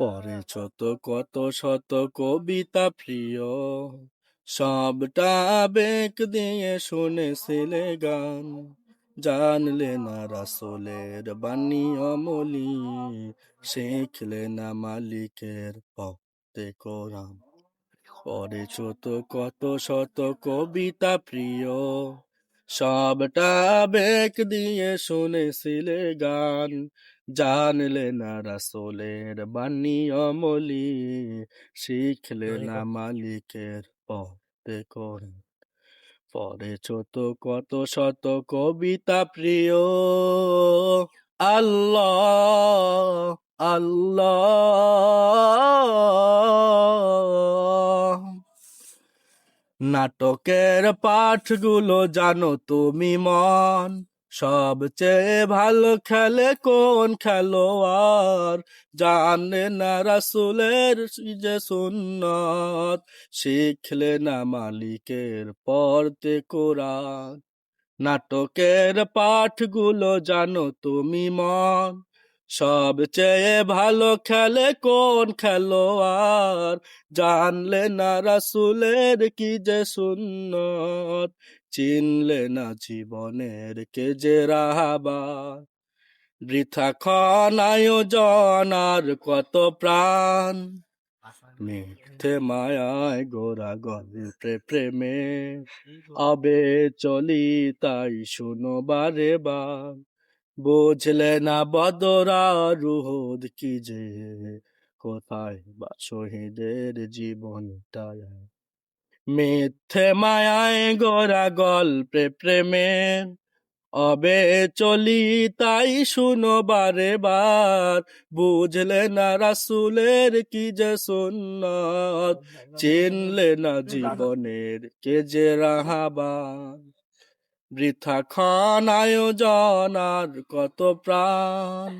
পড়েছ তো কত শত কবিতা প্রিয়, সবটা আবেগ দিয়ে শুনেছিলে গান। জানলে না রাসূলের বাণী অমলি, শিখলে না মালিকের পথে কোরআন। পড়েছ তো কত শত কবিতা প্রিয়, সবটা আবেগ দিয়ে শুনেছিলে গান। জানলে না রাসূলের বাণী অমলি, শিখলে না মালিকের পথে কোরআন। পড়েছ তো কত শত কবিতা প্রিয়, আল্লাহ আল্লাহ। নাটকের পাঠগুলো জানো তুমি মন, সবচেয়ে ভালো খেলে কোন খেলোয়াড়। জানলে না রাসূলের যে সুন্নত, শিখলে না মালিকের পড়তে কোরআন। নাটকের পাঠগুলো জানো তুমি মন, সবচেয়ে ভালো খেলে কোন খেলোয়াড়। জানলে না রাসূলের কি যে সুন্নত, চিনলে না জীবনের কে যে রাহবার। বৃথা ক্ষণ আয়োজন আর কত প্রাণ, মিথ্যে মায়ায় গোরা গল্পে প্রেমে। আবে চলি তাই শুনো বারে বার, বুঝলে না বদর আর উহুদ কি যে, কোথায় বা শহীদের জীবনটা। মিথ্যে মায়ায় গোরা গল্পে প্রেমে, অবে চলি তাই শুনো বারে বার। বুঝলে না রাসূলের কি যে সুন্নত, চিনলে না জীবনের কে যে রাহবার। বৃথা ক্ষণ আয়োজন আর কত প্রাণ।